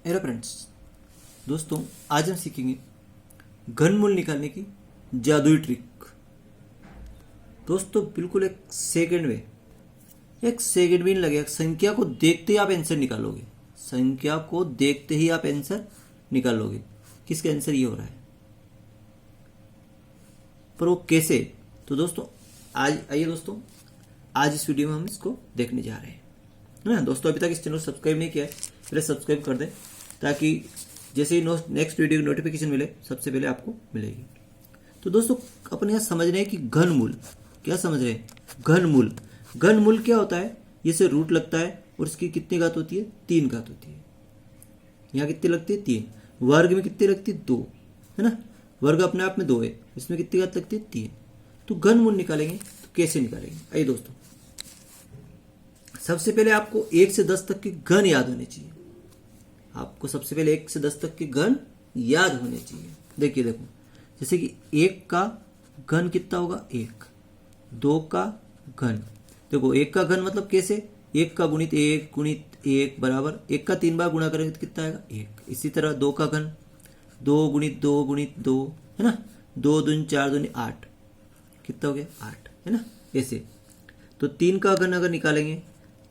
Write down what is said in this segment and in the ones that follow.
Hello friends, दोस्तों आज हम सीखेंगे घनमूल निकालने की जादुई ट्रिक। दोस्तों बिल्कुल एक सेकंड भी नहीं लगेगा। संख्या को देखते ही आप आंसर निकालोगे। संख्या को देखते ही आप आंसर निकालोगे। किसका आंसर ये हो रहा है, पर वो कैसे? तो दोस्तों आज इस वीडियो में हम इसको देखने जा रहे हैं, है ना। दोस्तों अभी तक इस चैनल को सब्सक्राइब नहीं किया है, पहले सब्सक्राइब कर दें ताकि जैसे ही नेक्स्ट वीडियो की नोटिफिकेशन मिले सबसे पहले आपको मिलेगी। तो दोस्तों अपन यहाँ समझ रहे हैं कि घनमूल क्या समझ रहे हैं। घनमूल क्या होता है, ये से रूट लगता है और इसकी कितनी घात होती है, 3 घात होती है। यहाँ कितनी लगती है, 3। वर्ग में कितनी लगती है, 2, है ना। वर्ग अपने आप में 2 है, इसमें कितनी घात लगती है, 3। तो घनमूल निकालेंगे तो कैसे निकालेंगे, आइए दोस्तों। सबसे पहले आपको 1 से 10 तक के घन याद होने चाहिए। आपको सबसे पहले 1 से 10 तक के घन याद होने चाहिए। देखो जैसे कि 1 का घन कितना होगा, 1। 2 का घन, देखो 1 का घन मतलब कैसे, 1 का गुणित 1 बराबर 1 का 3 बार गुणा करेंगे तो कितना आएगा, 1। इसी तरह 2 का घन 2 गुणित 2 है ना। 2 दूनी 4 दूनी 8, कितना हो गया, 8, है ना। ऐसे तो 3 का घन अगर निकालेंगे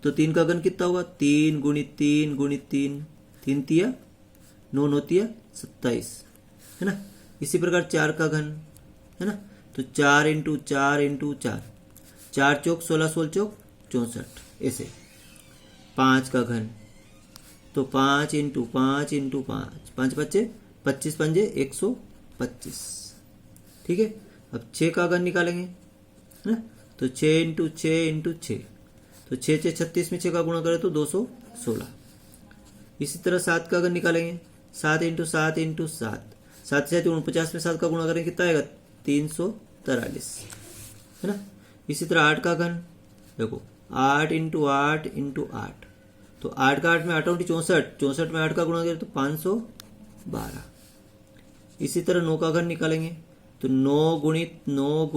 तो 3 का घन कितना होगा, 3 गुणित 3 3 तिया 9 9 तिया 27, है ना। इसी प्रकार 4 का घन, है ना। तो 4 इंटू 4 इंटू 4, 4 चौक 16 16 चौक 64, ऐसे। 5 का घन तो 5 इंटू 5 इंटू 5, 5 बच्चे 25 पंजे 125, ठीक है। अब 6 का घन निकालेंगे, है ना। तो 6 इंटू 6 इंटू 6, तो 6 6 36 में 6 का गुणा करें तो 216। इसी तरह 7 का घन निकालेंगे, 7 इंटू 7 इंटू 7, 7 से 49 में 7 का गुणा करेंगे कितना आएगा, 343, है ना। इसी तरह 8 का घन, देखो 8 इंटू 8 इंटू 8, तो 8 का 8 में 8 64, 64 में 8 का गुणा करें तो 512। इसी तरह 9 का घन निकालेंगे तो 9 गुणित 9,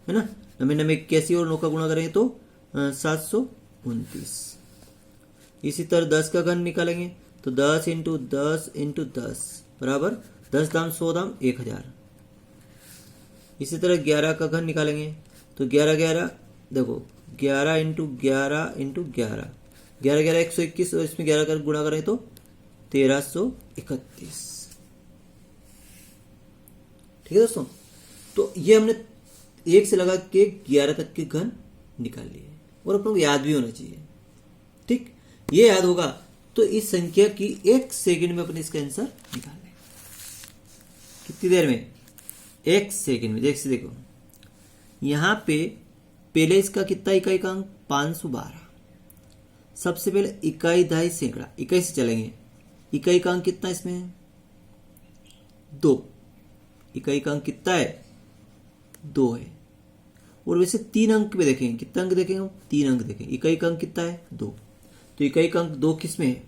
है ना। 9 81 और 9 का गुणा करेंगे तो 729। इसी तरह 10 का घन निकालेंगे तो 10 इंटू 10 इंटू 10 बराबर 10 दाम 100 दाम 1000। इसी तरह 11 का घन निकालेंगे तो 11 देखो 11 इंटू 11 इंटू 11, 11 121 और इसमें 11 का गुणा करें तो 1331, ठीक है दोस्तों। तो ये हमने 1 से लगा के 11 तक के घन निकाल लिए और अपने को याद भी होना चाहिए, ठीक। ये याद होगा तो इस संख्या की 1 सेकंड में अपने इसका आंसर निकाल लें। कितनी देर में, 1 सेकंड में। देखो यहां पे पहले इसका कितना इकाई का अंक 512। सबसे पहले इकाई दहाई सैकड़ा, इकाई से चलेंगे। इकाई का अंक कितना इसमें है, 2। इकाई का अंक कितना है, 2 है। और वैसे 3 अंक में देखेंगे, कितना अंक देखेंगे हम, 3 अंक देखेंगे। इकाई का अंक कितना है, 2। तो इकाई का अंक 2 किस में है,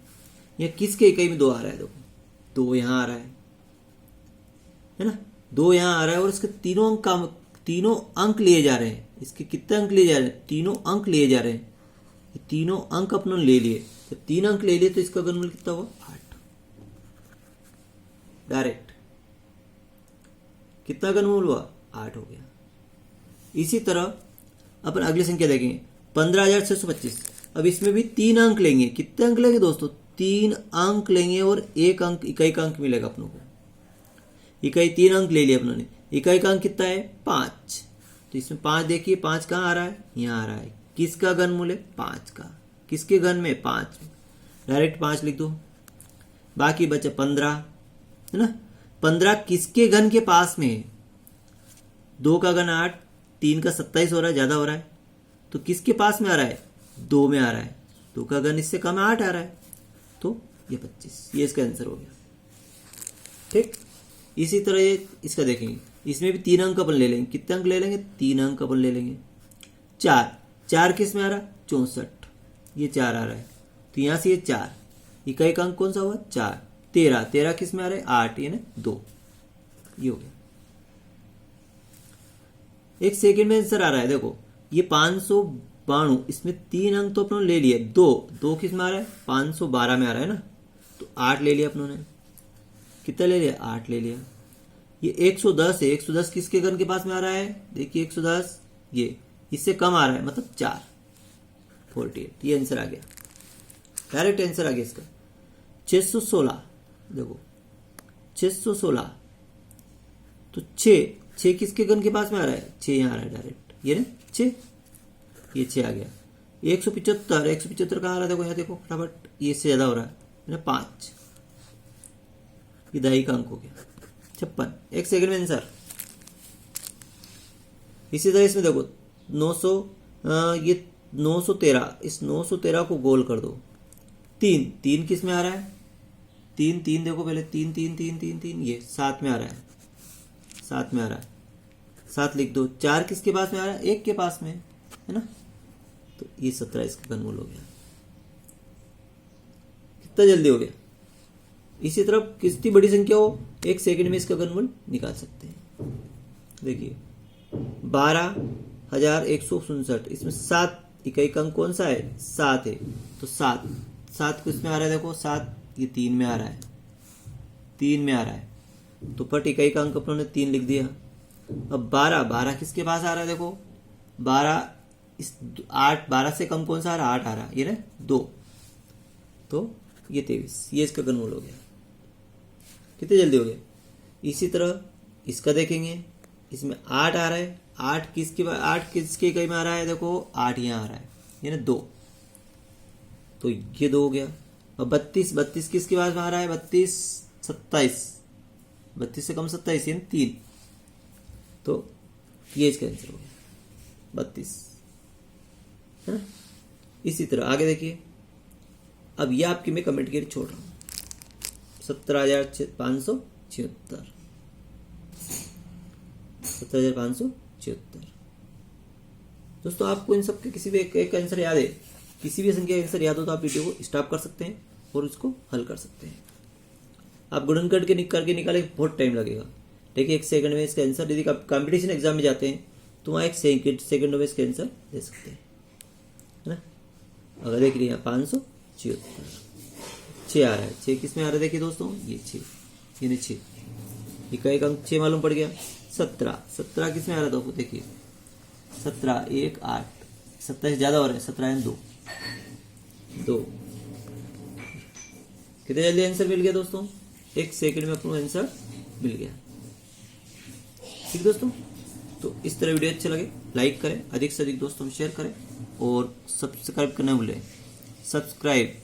या किसके इकाई में 2 आ रहा है, देखो 2 यहां आ रहा है ना। 2 यहां आ रहा है और इसके तीनों अंक लिए जा रहे हैं। इसके कितने अंक लिए जा रहे हैं, तीनों अंक लिए जा रहे हैं। ये तीनों अंक अपने ले लिए, तो 3 अंक ले लिए तो इसका घनमूल कितना हुआ, 8। डायरेक्ट कितना घनमूल हुआ, 8 हो गया। इसी तरह अपन अगली संख्या देखेंगे 15,625। अब इसमें भी 3 अंक लेंगे। कितने अंक लेंगे दोस्तों, 3 अंक लेंगे और 1 अंक इकाई का अंक मिलेगा अपनों को। इकाई 3 अंक ले लिया अपनों ने। इकाई का अंक कितना है, 5। तो इसमें 5 देखिए, 5 कहाँ आ रहा है, यहाँ आ रहा है। किसका घनमूल है, 5 का। किसके घन में, 5 में। डायरेक्ट 5 लिख दो। बाकी बचा 15, है ना। 15 किसके घन के पास में है, 2 का घन 8, 3 का 27 हो रहा है, ज्यादा हो रहा है। तो किसके पास में आ रहा है, 2 में आ रहा है। 2 का घन इससे कम है, 8 आ रहा है, तो ये 25, ये इसका आंसर हो गया, ठीक। इसी तरह ये इसका देखेंगे, इसमें भी 3 अंक अपन ले लेंगे। कितने अंक ले लेंगे, 3 अंक अपन ले लेंगे। 4 किस में आ रहा है, 64, ये 4 आ रहा है। तो यहां से ये 4, इकाई का अंक कौन सा हुआ, 4। 13 किस में आ रहा है, 8, यानी 2, ये हो गया। 1 सेकंड में आंसर आ रहा है। देखो ये 592, इसमें 3 अंक तो अपने ले लिए। 2 किस में आ रहा है, 512 में आ रहा है ना। तो 8 ले लिया अपनों ने। कितना ले लिया? 8 ले लिया। ये 110 है, 110 किसके घन के पास में आ रहा है? देखिए 110 ये इससे कम आ रहा है, मतलब 4, 48। ये आंसर आ गया, डायरेक्ट आंसर आ गया इसका। 616 देखो 616 तो 6 किसके घन के पास में आ रहा है? 6 यहाँ आ रहा है डायरेक्ट, ये ना 6, ये 6 आ गया। 175 कहाँ आ रहा है? देखो यहाँ देखो फटाफट, ये इससे ज्यादा हो रहा है ना 5, ये दहाई का अंक हो गया 56। 1 सेकंड में आंसर। इसी तरह इसमें देखो 900 ये 913, इस 913 को गोल कर दो। 3 किस में आ रहा है? 3 देखो पहले 3 ये 7 में आ रहा है, 7 में आ रहा है, 7 लिख दो। 4 किसके पास में आ रहा है? 1 के पास में है ना, तो ये 17 इसका घनमूल हो गया। कितना जल्दी हो गया। इसी तरह कितनी बड़ी संख्या हो 1 सेकंड में इसका घनमूल निकाल सकते हैं। देखिए 12,169, इसमें 7 इकाई का अंक कौन सा है? 7 है, तो 7 किस में आ रहा है? देखो 7 ये 3 में आ रहा है, 3 में आ रहा है, तो पट इकाई का अंक अपनों ने 3 लिख दिया। अब 12 किसके पास आ रहा है? देखो 12 इस 8, 12 से कम कौन सा आ रहा है? 8 आ रहा है, ये ना 2, तो ये 23, ये इसका घनमूल हो गया। कितने जल्दी हो गया। इसी तरह इसका देखेंगे, इसमें 8 आ रहा है, 8 किसके इकाई में आ रहा है? देखो 8 यहाँ आ रहा है, ये ना 2, तो ये 2 हो गया। अब 32 किसके पास में आ रहा है? 32 से कम 27 यानी 3, तो ये इसका आंसर हो गया 32 है। इसी तरह आगे देखिए। अब ये आपकी मैं कमेंट के लिए छोड़ रहा हूं। 17,576 17,576। दोस्तों आपको इन सब के किसी भी एक आंसर याद है, किसी भी संख्या का आंसर याद हो तो आप वीडियो को स्टॉप कर सकते हैं और उसको हल कर सकते हैं। आप गुणन करके निकाले बहुत टाइम लगेगा, देखिए 1 सेकंड में इसका आंसर। यदि आप कंपटीशन एग्जाम में जाते हैं तो वहाँ 1 सेकंड में इसका आंसर दे सकते हैं, है ना। अगर देख लीजिए 576 6 आ रहा है, 6 किस में आ रहा है? देखिए दोस्तों ये 6, यानी 6 इकाई का अंक 6 मालूम पड़ गया। 17 किस में आ रहा था? देखिए 17 1 8, 17 से ज्यादा हो रहा है, 17 यानी 2। कितने जल्दी आंसर मिल गया दोस्तों? 1 सेकंड में अपना आंसर मिल गया। ठीक दोस्तों, तो इस तरह वीडियो अच्छा लगे लाइक करें, अधिक से अधिक दोस्तों में शेयर करें और सब्सक्राइब करना भूलें। सब्सक्राइब